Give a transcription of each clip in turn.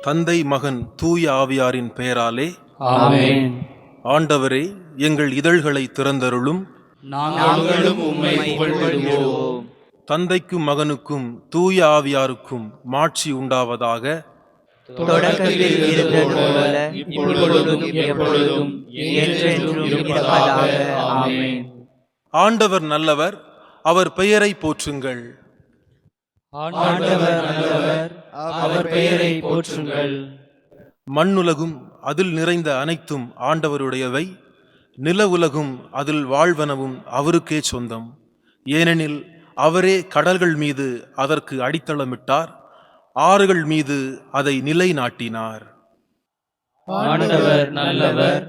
தந்தை, மகன், தூய ஆவியாரின் பெயராலே ஆமென். ஆண்டவரே, எங்கள் இதழ்களை திறந்தருளும். நாங்களும் உம்மை புகழ்வோம். தந்தைக்கும் மகனுக்கும் தூய ஆவியாருக்கும் மாட்சி உண்டாவதாக. தொடக்கத்தில் இருந்தது போல இப்பொழுதும் எப்பொழுதும் என்றென்றும் இருப்பதாக. ஆமென். ஆண்டவர் நல்லவர், அவர் பெயரை போற்றுங்கள். ஆண்டவர் நல்லவர், அவர் பெயரை போற்றுங்கள். மண்ணுலகும் அதில் நிறைந்த அனைத்தும் ஆண்டவருடையவை. நில உலகும் அதில் வாழ்வனவும் அவருக்கே சொந்தம். ஏனெனில் அவரே கடல்கள் மீது அதற்கு அடித்தளமிட்டார், ஆறுகள் மீது அதை நிலைநாட்டினார். ஆண்டவர் நல்லவர்,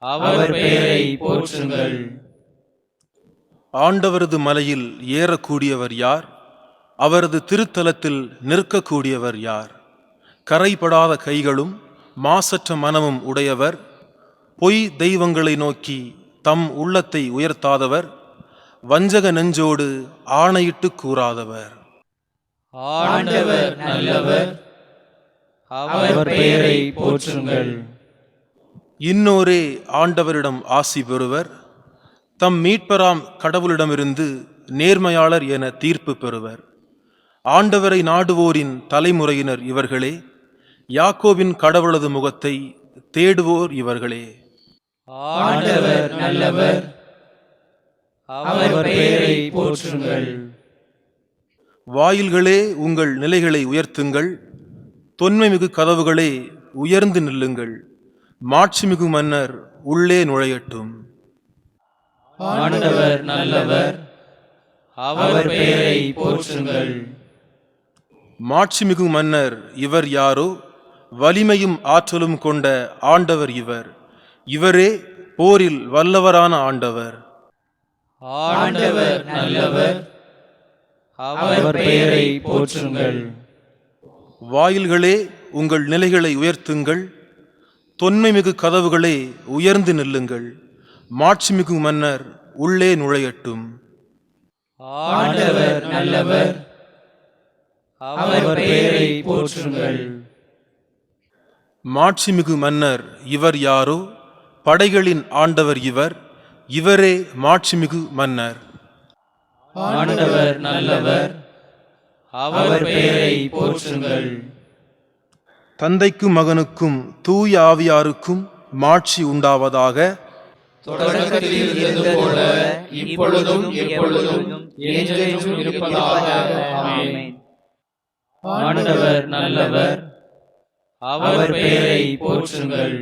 அவர் பெயரை போற்றுங்கள். ஆண்டவரது மலையில் ஏறக்கூடியவர் யார்? அவரது திருத்தலத்தில் நிற்கக்கூடியவர் யார்? கரைபடாத கைகளும் மாசற்ற மனமும் உடையவர், பொய் தெய்வங்களை நோக்கி தம் உள்ளத்தை உயர்த்தாதவர், வஞ்சக நெஞ்சோடு ஆணையிட்டு கூறாதவர். ஆண்டவர் நல்லவர், அவர் பெயரை போற்றுங்கள். இன்னோரே ஆண்டவரிடம் ஆசி பெறுவர், தம் மீட்பராம் கடவுளிடமிருந்து நேர்மையாளர் என தீர்ப்பு பெறுவர். ஆண்டவரை நாடுவோரின் தலைமுறையினர் இவர்களே, யாக்கோபின் கடவுளது முகத்தை தேடுவோர் இவர்களே. ஆண்டவர் நல்லவர், அவர் பெயரை போற்றுங்கள். வாயில்களே, உங்கள் நிலைகளை உயர்த்துங்கள். தொன்மைமிகு கதவுகளே, உயர்ந்து நில்லுங்கள். மாட்சிமிகு மன்னர் உள்ளே நுழையட்டும். ஆண்டவர் நல்லவர், அவர் பெயரை போற்றுங்கள். மாட்சிமிகு மன்னர் இவர் யாரோ? வலிமையும் ஆற்றலும் கொண்ட ஆண்டவர் இவர். இவரே போரில் வல்லவரான ஆண்டவர். ஆண்டவர் நல்லவர், அவர் பெயரை போற்றுங்கள். வாயில்களே, உங்கள் நிலைகளை உயர்த்துங்கள். தொன்மைமிகு கதவுகளே, உயர்ந்து நில்லுங்கள். மாட்சிமிகு மன்னர் உள்ளே நுழையட்டும். ஆண்டவர் நல்லவர், அவர் பெயரை போற்றுங்கள். மாட்சிமிகு மன்னர் இவர் யாரோ? படைகளின் ஆண்டவர் இவர். இவரே மாட்சிமிகு மன்னர். ஆண்டவர் நல்லவர், அவர் பெயரை போற்றுங்கள். தந்தைக்கும் மகனுக்கும் தூய ஆவியாருக்கும் மாட்சி உண்டாவதாக. தொடக்கத்தில் இருந்தது போல இப்பொழுதும் எப்பொழுதும் என்றென்றும் இருப்பதாக. ஆமென். ஆண்டவர் நல்லவர், அவர் பெயரை போற்றுங்கள்.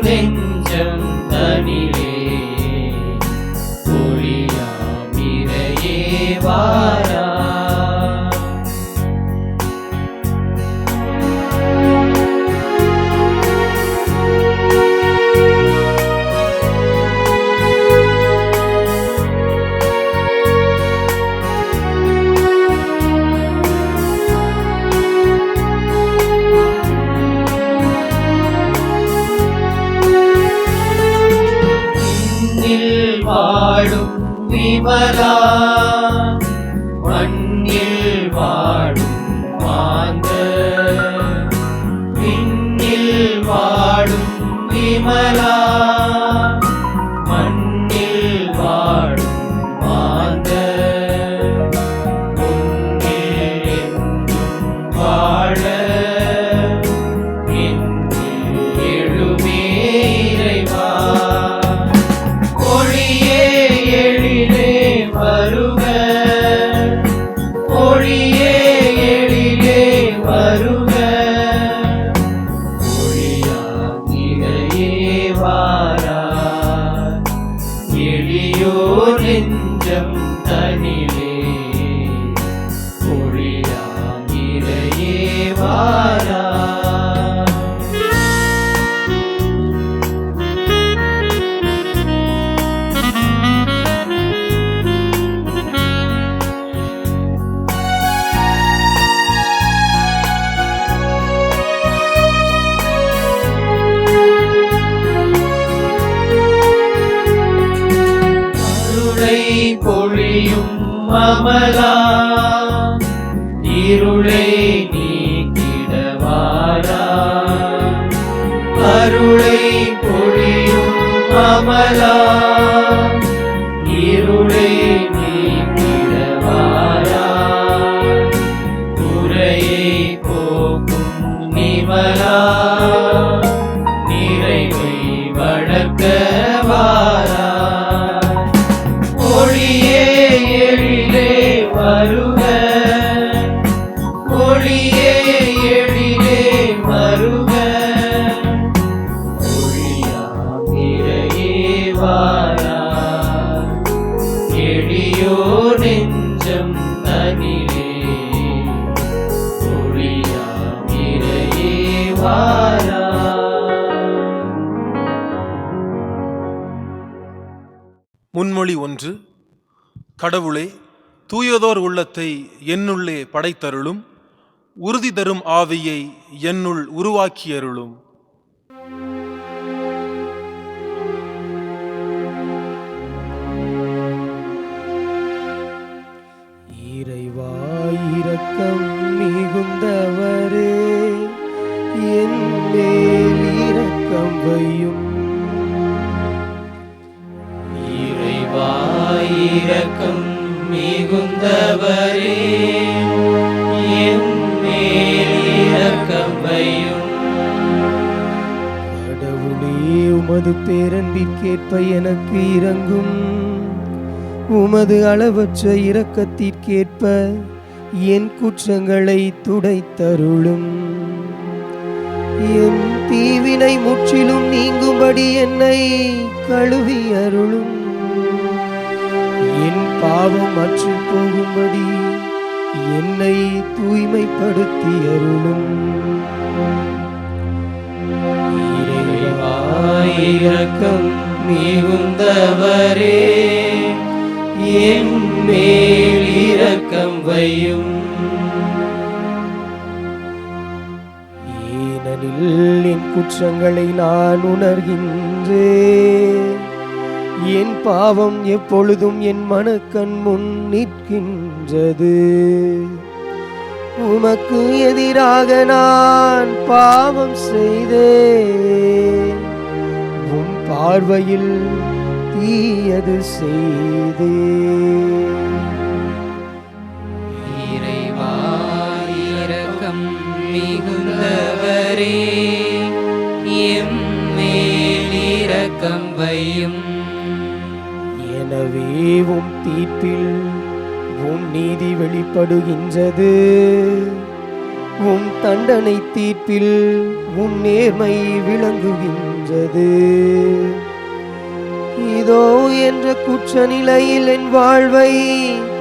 நெஞ்சம் தனிலே ஒளியாமிரையே வாரா. வாழும் விமலா, மண்ணில் வாழும் மாந்தர். விண்ணில் வாழும் விமலா, மண்ணில் வாழும் மாந்தர். உன்னில் என்றும் வாழ என்னில் எழுமே இறைவா. ஒளியே எழிலே வருக, ஒளியே எழிலே வருக. ஒளியாமிரையே வாராய், எளியோர் நெஞ்சம் தனிலே ஒளியாமிரையே வாராய். அமலா இருளை நீக்கிடவாரா அருளை பொழியும் அமலா இருளை நீக்கிடவாரா குறையை போக்கும் நிமலா நிறைவை வழக்கவாரா ஒளியே எழிலே வருக ஒளியே எழிலே வருக ஒளியாகிறையே வாரா எளியோ நெஞ்சம் தனிலே ஒளியாகிறையே வாரா. முன்மொழி 1. கடவுளே, தூயதோர் உள்ளத்தை என்னுள்ளே படைத்தருளும், உறுதி தரும் ஆவியை என்னுள் உருவாக்கியருளும். இறைவா இரக்கம் மிகுந்தவரே, என் மேல் இரக்கம் வையும். இறைவா இரக்கம் மிகுந்தவரே, என் மேல் இரக்கம் வையும். கடவுளே, உமது பேரன்பிற்கேற்ப எனக்கு இரங்கும். உமது அளவற்ற இரக்கத்திற்கேற்ப என் குற்றங்களை துடைத்தருளும். என் தீவினை முற்றிலும் நீங்கும்படி என்னை கழுவி அருளும். என் பாவம் அற்று போகும்படி என்னை தூய்மைப்படுத்தி அருளும். இறைவா இரக்கம் மிகுந்தவரே, என் மேல் இரக்கம் வையும். ஏனெனில் என் குற்றங்களை நான் உணர்கின்றேன். என் பாவம் எப்பொழுதும் என் மனக்கண் முன் நிற்கின்றது. உமக்கு எதிராக நான் பாவம் செய்தேன். உம் பார்வையில் தீயது செய்தேன். இறைவா இரக்கம் மிகுந்தவரே, எம் மேல் இரக்கம் வையும். எனவே உம் தீர்ப்பில் உம் நீதி வெளிப்படுகின்றது. உம் தண்டனை தீர்ப்பில் உம் நேர்மை விளங்குகின்றது. இதோ என்ற குற்ற நிலையில் என் வாழ்வை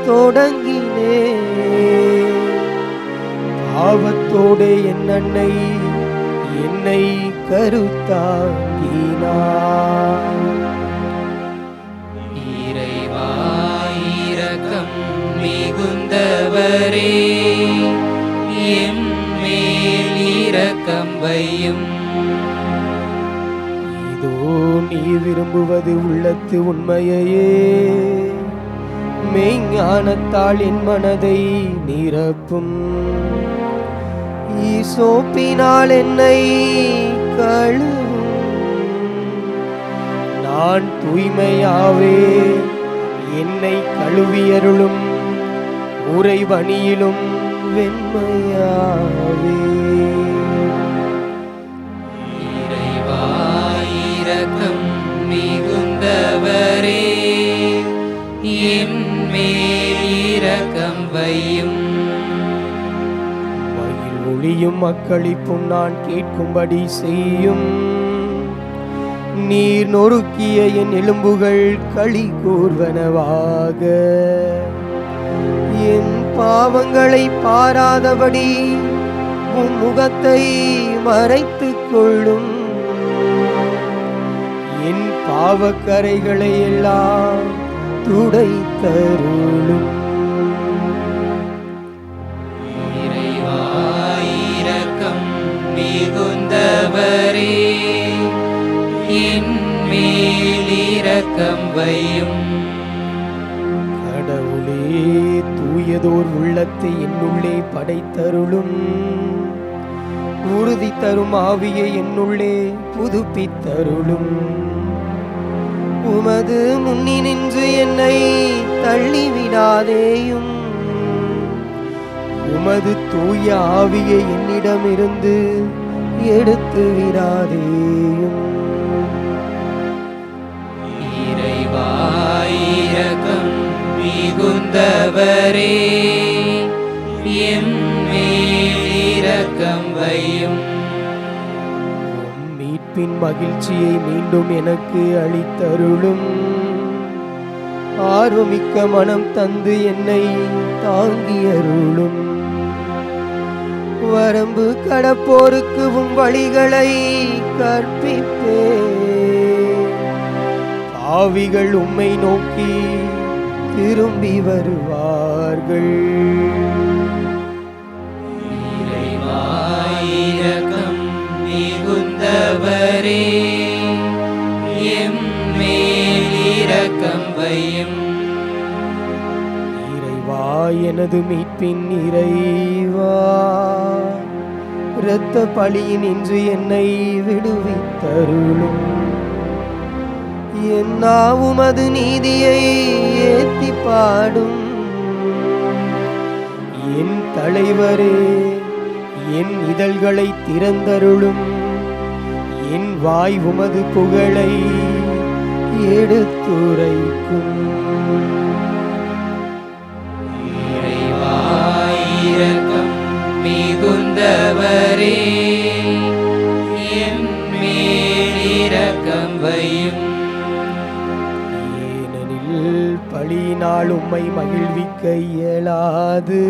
தொடங்கினேன். பாவத்தோடு என் அன்னை என்னை கருத்தாங்கினார். இறைவா இரக்கம் மிகுந்தவரே, எம் மேல் இரக்கம் வையும். இதோ நீ விரும்புவது உள்ளத்து உண்மையையே. மெய்ஞானத்தால் என் மனதை நிரப்பும். ஈசோப்பினால் என்னை கழுவும். நான் தூய்மையாவே என்னை கழுவியருளும். உறைவணியிலும் வெண்மையாவே. இறைவா இரக்கம் மிகுந்தவரே, எம் மேல் இரக்கம் வையும். மயில் ஒளியும் அக்களிப்பும் நான் கேட்கும்படி செய்யும். நீர் நொறுக்கிய என் எலும்புகள் களி கூர்வனவாக. என் பாவங்களை பாராதபடி உம் முகத்தை மறைத்துக் கொள்ளும். என் பாவக்கரைகளை எல்லாம் துடைத்தருளும். இறைவா இரக்கம் மிகுந்தவரே, என் மேல் இரக்கம் வையும். கடவுளே, தூயதோர் உள்ளத்தை என்னுள்ளே படைத்தருளும். உறுதி தரும் ஆவியை என்னுள்ளே புதுப்பித்தருளும். உமது முன்னி நின்று என்னை தள்ளிவிடாதேயும். உமது தூய ஆவியை என்னிடமிருந்து எடுத்து விடாதேயும். இறைவா இரக்கம் மிகுந்தவரே, எம்மேல் இரக்கம் வையும். உம் மீட்பின் மகிழ்ச்சியை மீண்டும் எனக்கு அளித்தருளும். ஆர்வமிக்க மனம் தந்து என்னை தாங்கியருளும். வரம்பு கடப்போருக்கு உம் வழிகளை கற்பிப்பே. பாவிகள் உம்மை நோக்கி திரும்பி வருவார்கள். இறைவா இரக்கம் மிகுந்தவரே, எம்மேல் இரக்கம் வையும். இறைவா எனது மீட்பின் இறைவா, இரத்த பழியின் இன்று என்னை விடுவித்தருளும். என் நாவுமது நீதியை ஏத்தி பாடும். என் தலைவரே என் இதழ்களை திறந்தருளும். என் வாய் உமது புகழை எடுத்துரைக்கும். இறைவா இரக்கம் மிகுந்தவரே, எம்மேல் இரக்கம் வையும். ஏனெனில் பழியினால் உம்மை மகிழ்விக்க இயலாது.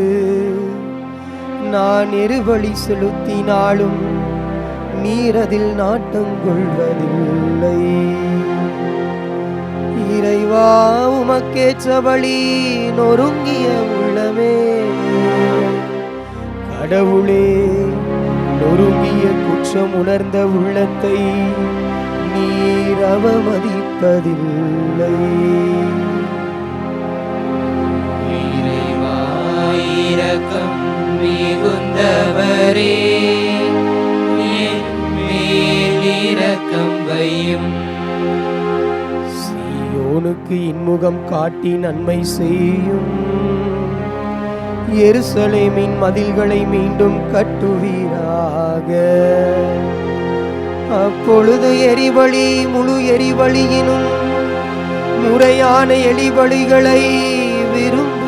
நான் எருவழி செலுத்தினாலும் நீர் அதில் நாட்டம் கொள்வதில்லை. இறைவா உமக்கேற்ற வழி நொறுங்கிய உள்ளமே. கடவுளே நொறுங்கிய குற்றம் உணர்ந்த உள்ளத்தை நீர் அவமதிப்பதில்லை. இறைவா இரக்கம் மிகுந்தவரே, எம்மேல் இரக்கம் வையும். சீயோனுக்கு இன்முகம் காட்டி நன்மை செய்யும். எருசலேமின் மதில்களை மீண்டும் கட்டுவீராக. அப்பொழுது எரிபலி முழு எரிபலியினும் முறையான எலிபலிகளை விரும்புவீர்.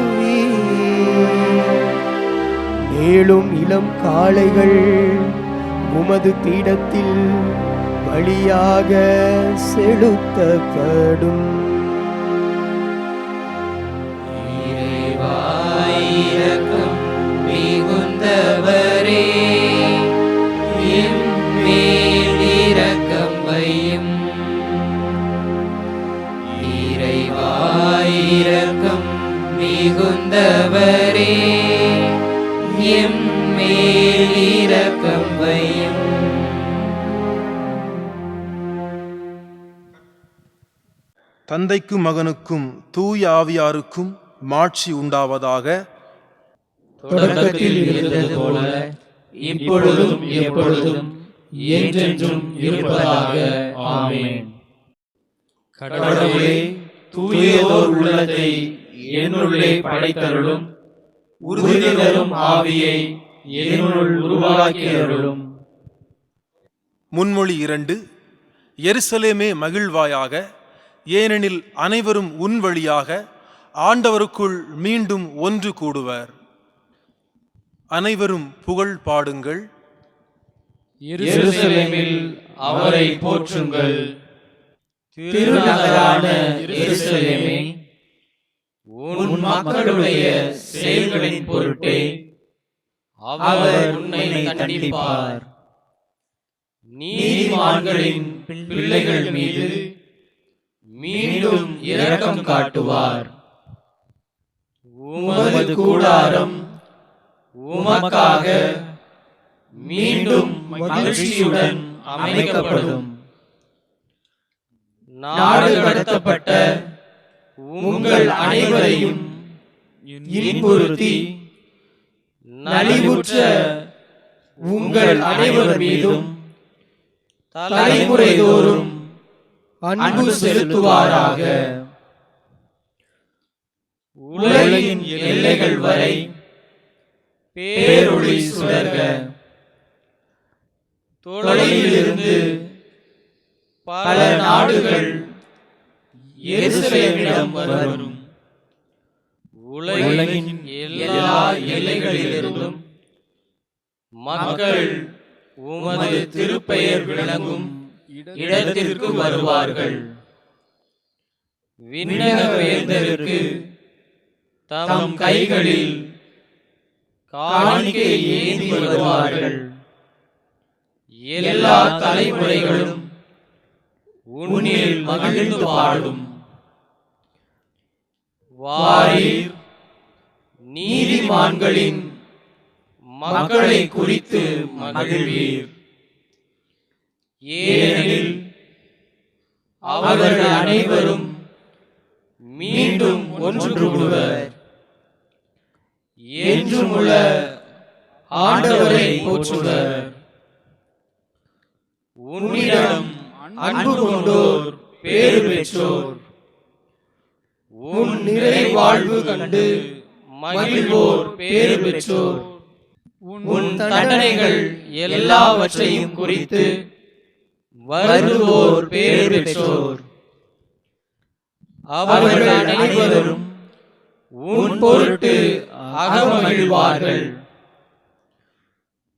மேலும் இளம் காளைகள் உமது பீடத்தில் பலியாக செலுத்தப்படும். இறைவா இரக்கம் மிகுந்தவரே, எம்மேல் இரக்கம் வையும். இறைவா இரக்கம் மிகுந்தவரே, எம்மேல் இரக்கம் வையும். தந்தைக்கும் மகனுக்கும் தூய ஆவியாருக்கும் மாட்சி உண்டாவதாக. தொடக்கத்தில் இருந்தது போல இப்பொழுதும் எப்பொழுதும் என்றென்றும் இருப்பதாக. ஆமென். கடவுளே, தூயதோர் உள்ளத்தை என்னுள்ளே படைத்தருளும். உறுதி தரும் ஆவியை என்னுள் உருவாக்கியருளும். முன்மொழி 2. எருசலேமே மகிழ்வாயாக, ஏனெனில் அனைவரும் உன் வழியாக ஆண்டவருக்குள் மீண்டும் ஒன்று கூடுவர். அனைவரும் புகழ் பாடுங்கள். எருசலேமில் அவரை போற்றுங்கள். திருநகரான எருசலேமே, உன் மக்களுடைய செயல்களின் பொருட்டே அவர் உன்னை தண்டிப்பார். நீதிமான்களின் பிள்ளைகள் மீது மீண்டும் இரக்கம் காட்டுவார். உமது கூடாரம் உமக்காக மீண்டும் மகிழ்ச்சியுடன் அமைக்கப்படும். நாடு கடத்தப்பட்ட உங்கள் அனைவரையும் இன்புறுத்தி நலிவுற்ற உங்கள் அனைவர் மீதும் தலைமுறை தோறும் அன்பு செலுத்துவாராக. உலகின் எல்லைகள் வரை பேரொளி சுடர்க. தொலைவிலிருந்து பல நாடுகள் எருசலேமிடம் வரும். உலகின் எல்லா எல்லைகளிலிருந்தும் மக்கள் உமது திருப்பெயர் விளங்கும் இடத்திற்கு வருவார்கள். விண்ணக வேந்தருக்கு தம் கைகளில் காணிக்கை ஏந்தி வருவார்கள். எல்லா தலைமுறைகளும் உன்னில் மகிழ்ந்து பாடும். வாரீர், நீதிமான்களின் மக்களை குறித்து மகிழ்வீர். ஏனெனில் அவர்கள் அனைவரும் மீண்டும் ஒன்று கூடுவர். என்றுமுள்ள ஆண்டவரை போற்றுவர். உன்னிடம் அன்பு கொண்டோர் பேறு பெற்றோர். உன் நிறைவாழ்வு கண்டு மகிழ்வோர் பேறு பெற்றோர். உன் தண்டனைகள் எல்லாவற்றையும் குறித்து வருந்துவோர் பேறு பெற்றோர். அவர்கள் அனைவரும் உன் பொருட்டு அகமகிழ்வார்கள்.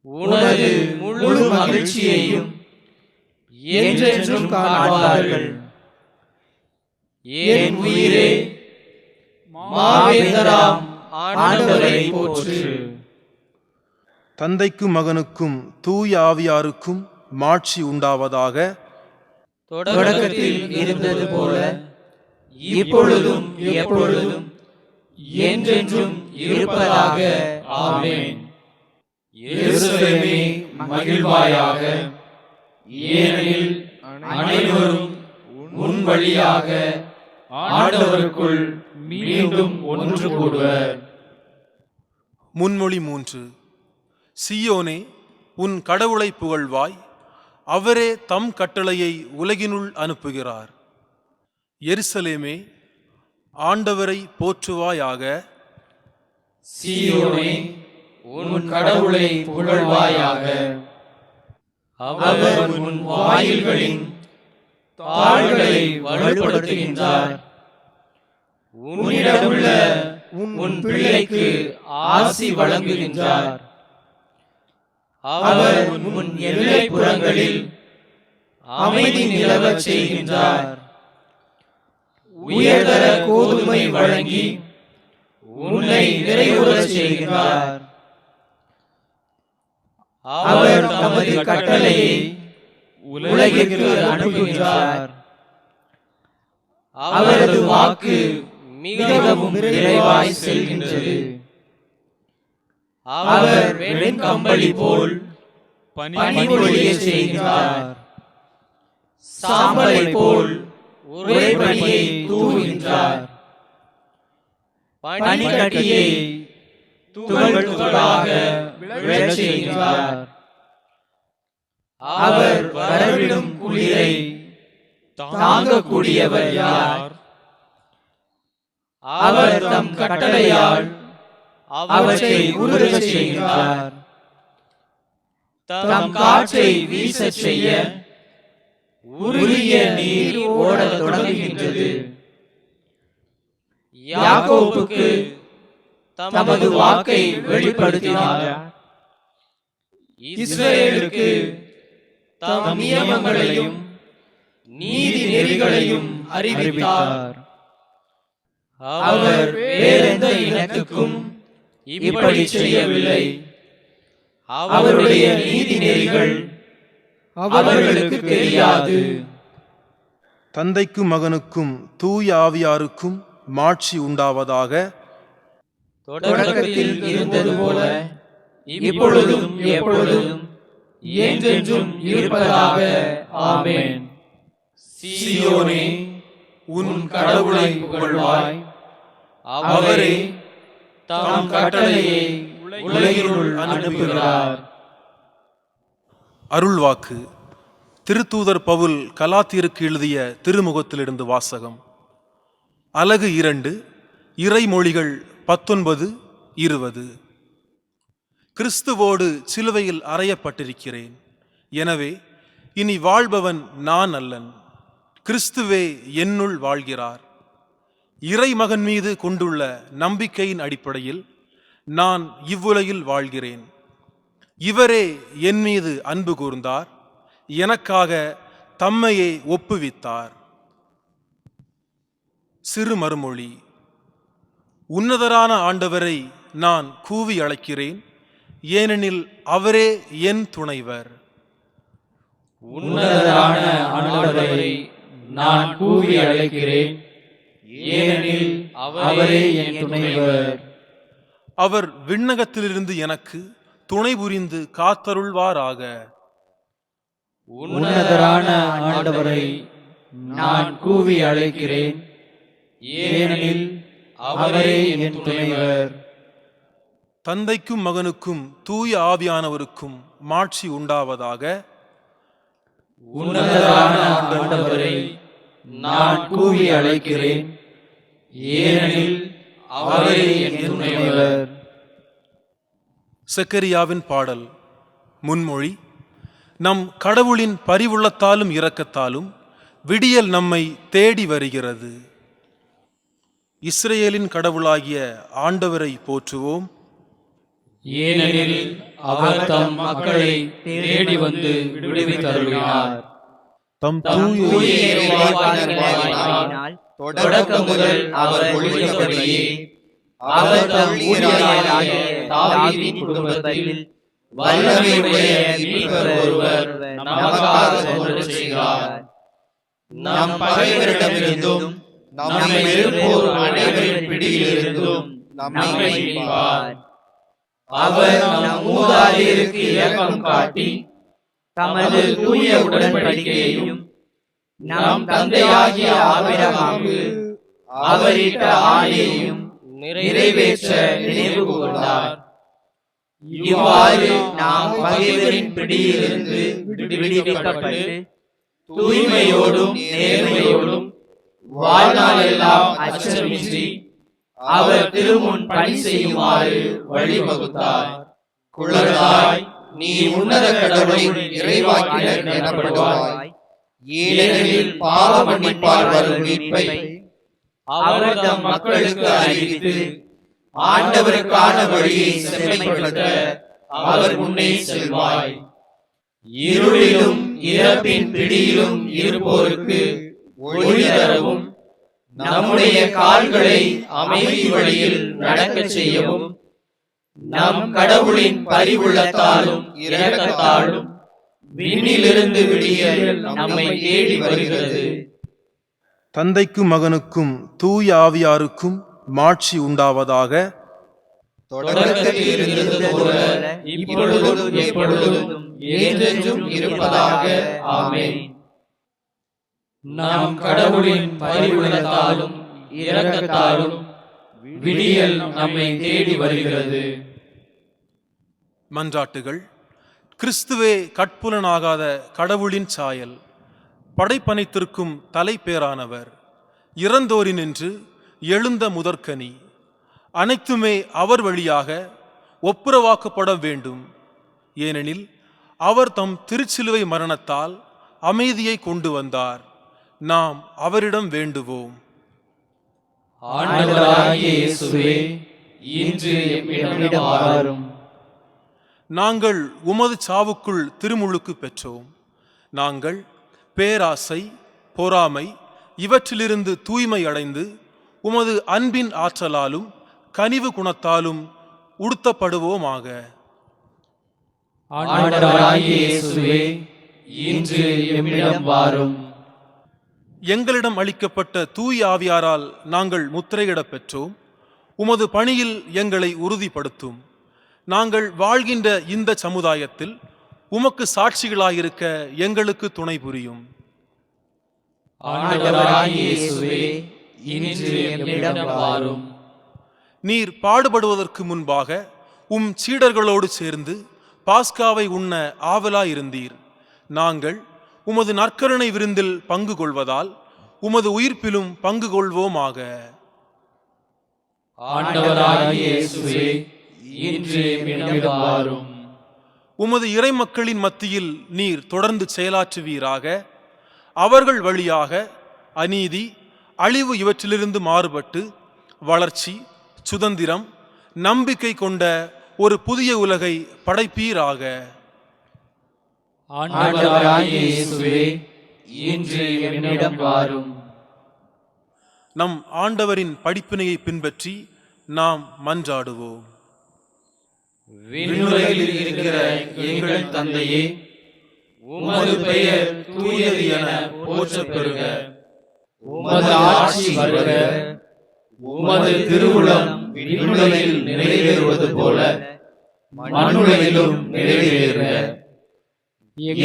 உனது முழு மகிழ்ச்சியையும் என்றென்றும் காண்பார்கள். என் உயிரே, மாவேந்தராம் ஆண்டவரை போற்று. தந்தைக்கும் மகனுக்கும் தூய ஆவியாருக்கும் மாட்சி உண்டாவதாக. தொடக்கத்தில் இருந்தது போல இப்பொழுதும் எப்பொழுதும் என்றென்றும் இருப்பதாக. ஆமென். எருசலேமே மகிழ்வாயாக, ஏனெனில் அனைவரும் உன் வழியாக ஆண்டவருக்குள் மீண்டும் ஒன்று கூடுவர். முன்மொழி 3. சீயோனே, உன் கடவுளை புகழ்வாய். அவரே தம் கட்டளையை உலகினுள் அனுப்புகிறார். எருசலேமே, ஆண்டவரை போற்றுவாயாக. சீயோனே, உன் கடவுளை புகழ்வாயாக. அவர் உன் வாயில்களின் தாள்களை வலுப்படுத்துகின்றார். உன்னிடமுள்ள உன் பிள்ளைக்கு ஆசி வழங்குகின்றார். அவர் உன் எல்லைப்புறங்களில் அமைதி நிலவச் செய்கின்றார். உயர்தர கோதுமை வழங்கி உன்னை நிறைவுறச் செய்கின்றார். அவர் தமது கட்டளையை உலகிற்கு அனுப்புகின்றார். அவரது வாக்கு மிகவும் விரைவாய் செல்கின்றது. அவர் வெண்கம்பளி போல் பனிபொழிய செய்கின்றார். சாம்பலை போல் உறைபனியை தூவுகின்றார். பனிக்கட்டியை துகள் துகளாக விழச் செய்கின்றார். அவர் வரவிடும் குளிரை தாங்கக்கூடியவர் யார்? அவர் தம் கட்டளையால் அவற்றை உருகச் செய்கின்றார். தம் காற்றை வீசச் செய்ய உருகிய நீர் ஓடத் தொடங்குகின்றது. யாக்கோபுக்கு தமது வாக்கை வெளிப்படுத்தினார். இஸ்ரவேலுக்கு தம் நியமங்களையும் நீதி நெறிகளையும் அறிவித்தார். அவர் வேறெந்த இனத்துக்கும் இப்படி செய்யவில்லை. அவருடைய நீதி நெறிகள் அவர்களுக்கு தெரியாது. தந்தைக்கும் மகனுக்கும் தூய ஆவியாருக்கும் மாட்சி உண்டாவதாக. தொடக்கத்தில் இருந்தது போல இப்பொழுதும் எப்பொழுதும் என்றென்றும் இருப்பதாக. ஆமென். சீயோனே, உன் கடவுளை புகழ்வாய். அவரே தம் கட்டளையை உலகினுள் அனுப்புகிறார். அருள்வாக்கு. திருத்தூதர் பவுல் கலாத்தியருக்கு எழுதிய திருமுகத்திலிருந்து வாசகம். அலகு 2, இறைமொழிகள் 19, 20. கிறிஸ்துவோடு சிலுவையில் அறையப்பட்டிருக்கிறேன். எனவே இனி வாழ்பவன் நான் அல்லன், கிறிஸ்துவே என்னுள் வாழ்கிறார். இறைமகன் மீது கொண்டுள்ள நம்பிக்கையின் அடிப்படையில் நான் இவ்வுலகில் வாழ்கிறேன். இவரே என் மீது அன்பு கூர்ந்தார், எனக்காக தம்மையே ஒப்புவித்தார். சிறு மறுமொழி. உன்னதரான ஆண்டவரை நான் கூவி அழைக்கிறேன், ஏனெனில் அவரே என் துணைவர். உன்னதரான ஆண்டவரை நான் கூவி அழைக்கிறேன், ஏனெனில் அவரே என் துணைவர். அவர் விண்ணகத்திலிருந்து எனக்கு துணை புரிந்து காத்தருள்வாராக. உன்னதரான ஆண்டவரை நான் கூவி அழைக்கிறேன், ஏனெனில் அவரே என் துணைவர். தந்தைக்கும் மகனுக்கும் தூய ஆவியானவருக்கும் மாட்சி உண்டாவதாக. உன்னதரான ஆண்டவரை நான் கூவி அழைக்கிறேன், ஏனெனில் அவரே என் துணைவர். செக்கரியாவின் பாடல். முன்மொழி. நம் கடவுளின் பரிவுள்ளத்தாலும் இரக்கத்தாலும் விடியல் நம்மை தேடி வருகிறது. இஸ்ரேலின் கடவுளாகிய ஆண்டவரை போற்றுவோம், ஏனெனில் அவர் தம் மக்களை தேடி வந்து விடுவித்தருளினார். தம் தூய இறைவாக்கினரால் தொடக்கம் முதல் அவர் ஒழித்தபடியே அவர் தம் ஊழியராகிய தாவீதின் குடும்பத்தில் வல்லமையுடைய மீட்பர் ஒருவர் நமக்காக தோன்றச் செய்கிறார். நம் பகைவரிடமிருந்தும் நம்மை எதிர்ப்போர் அனைவரின் பிடியிலிருந்தும் நம்மை மீட்பார். அவர் நம் மூதாதையருக்கு இரக்கம் காட்டி தமது தூய உடன்படிக்கையையும் நம் தந்தையாகிய ஆபிரகாமுக்கு அவரிட்ட ஆணையையும் நிறைவேற்ற நினைவு கூர்ந்தார். இவ்வாறு நாம் பகைவரின் பிடியிலிருந்து விடுவிக்கப்பட்டு தூய்மையோடும் நேர்மையோடும் வாழ்நாள் எல்லாம் அச்சமின்றி அவர் திருமுன் பணி செய்யுமாறு வழிவகுத்தார். குழந்தாய், நீ உன்னத கடவுளின் இறைவாக்கினர் எனப்படுவாய், ஏனெனில் பாவ மன்னிப்பால் வரும் மீட்பை அவர் தம் மக்களுக்கு அறிவித்து ஆண்டவருக்கான வழியை செம்மைப்படுத்த அவர் முன்னே செல்வாய். இருளிலும் இறப்பின் பிடியிலும் இருப்போருக்கு ஒளி தரவும், நம்முடைய கால்களை அமைதி வழியில் நடக்கச் செய்யவும் நம் கடவுளின் பரிவுள்ளத்தாலும் இரக்கத்தாலும் விண்ணிலிருந்து விடியல் நம்மை தேடி வருகிறது. தந்தைக்கும் மகனுக்கும் தூய ஆவியாருக்கும் மாட்சி உண்டாவதாக. தொடக்கத்தில் இருந்தது போல இப்பொழுதும் எப்பொழுதும் என்றென்றும் இருப்பதாக. ஆமென். நம் கடவுளின் பரிவுள்ளத்தாலும் இரக்கத்தாலும் விடியல் நம்மை தேடி வருகிறது. மன்றாட்டுகள். கிறிஸ்துவே கட்புலனாகாத கடவுளின் சாயல், படைப்பனைத்திற்கும் தலைப்பேரானவர், இறந்தோரினின்று எழுந்த முதற்கனி. அனைத்துமே அவர் வழியாக ஒப்புரவாக்கப்பட வேண்டும். ஏனெனில் அவர் தம் திருச்சிலுவை மரணத்தால் அமைதியை கொண்டு வந்தார். நாம் அவரிடம் வேண்டுவோம். ஆண்டவராகிய இயேசுவே, இன்று எம்மிடம் வாரும். நாங்கள் உமது சாவுக்குள் திருமுழுக்கு பெற்றோம். நாங்கள் பேராசை, பொறாமை இவற்றிலிருந்து தூய்மை அடைந்து உமது அன்பின் ஆற்றலாலும் கனிவு குணத்தாலும் உடுத்தப்படுவோமாக. ஆண்டவராகிய இயேசுவே, இன்று எம்மிடம் வாரும். எங்களிடம் அளிக்கப்பட்ட தூய ஆவியாரால் நாங்கள் முத்திரையிடப் பெற்றோம். உமது பணியில் எங்களை உறுதிப்படுத்தும். நாங்கள் வாழ்கின்ற இந்த சமுதாயத்தில் உமக்கு சாட்சிகளாயிருக்க எங்களுக்கு துணை புரியும். ஆண்டவராகிய இயேசுவே, இன்று எம்மிடம் வாரும். நீர் பாடுபடுவதற்கு முன்பாக உம் சீடர்களோடு சேர்ந்து பாஸ்காவை உண்ண ஆவலாயிருந்தீர். நாங்கள் உமது நற்கருணை விருந்தில் பங்கு கொள்வதால் உமது உயிர்ப்பிலும் பங்கு கொள்வோமாக. ஆண்டவராகிய இயேசுவே, இன்று எம்மிடம் வாரும். உமது இறைமக்களின் மத்தியில் நீர் தொடர்ந்து செயலாற்றுவீராக. அவர்கள் வழியாக அநீதி, அழிவு இவற்றிலிருந்து மாறுபட்டு வளர்ச்சி, சுதந்திரம், நம்பிக்கை கொண்ட ஒரு புதிய உலகை படைப்பீராக. ஆண்டவராகிய இயேசுவே, இன்று எம்மிடம் வாரும். நம் ஆண்டவரின் படிப்பினையை பின்பற்றி நாம் மன்றாடுவோம். விண்ணுலகில் இருக்கிற எங்கள் தந்தையே, உமது பெயர் தூயது என போற்றப் பெறுக. உமது ஆட்சி வருக. உமது திருவுளம் விண்ணுலகில் நிறைவேறுவது போல மண்ணுலகிலும் நிறைவேறுக.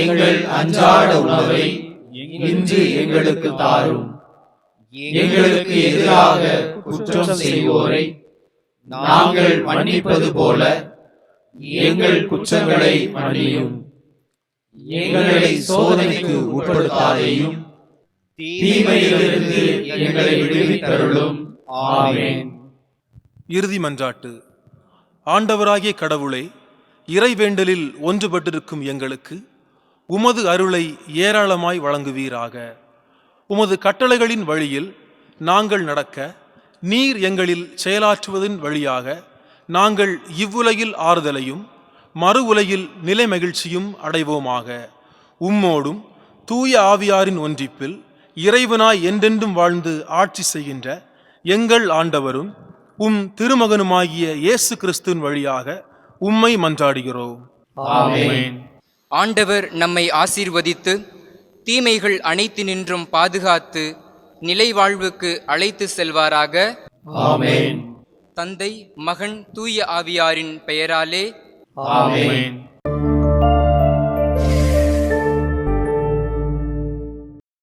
எங்கள் அன்றாட உணவை இன்று எங்களுக்கு தாரும். எங்களுக்கு எதிராக குற்றம் செய்வோரை நாங்கள் மன்னிப்பது போல எங்கள் குற்றங்களை மன்னியும். எங்களை சோதனைக்கு உட்படுத்தாதேயும், தீமையிலிருந்து எங்களை விடுவித்தருளும். ஆமென். இறுதி மன்றாட்டு. ஆண்டவராகிய கடவுளே, இறைவேண்டலில் ஒன்றுபட்டிருக்கும் எங்களுக்கு உமது அருளை ஏராளமாய் வழங்குவீராக. உமது கட்டளைகளின் வழியில் நாங்கள் நடக்க நீர் எங்களில் செயலாற்றுவதன் வழியாக நாங்கள் இவ்வுலகில் ஆறுதலையும் மறு உலகில் நிலை மகிழ்ச்சியும் அடைவோமாக. உம்மோடும் தூய ஆவியாரின் ஒன்றிப்பில் இறைவனாய் என்றென்றும் வாழ்ந்து ஆட்சி செய்கின்ற எங்கள் ஆண்டவரும் உம் திருமகனுமாகிய இயேசு கிறிஸ்துவின் வழியாக உம்மை மன்றாடுகிறோம். ஆமென். ஆண்டவர் நம்மை ஆசீர்வதித்து தீமைகள் அனைத்தினின்றும் பாதுகாத்து நிலை வாழ்வுக்கு அழைத்து செல்வாராக. ஆமென். தந்தை, மகன், தூய ஆவியாரின் பெயராலே ஆமென்.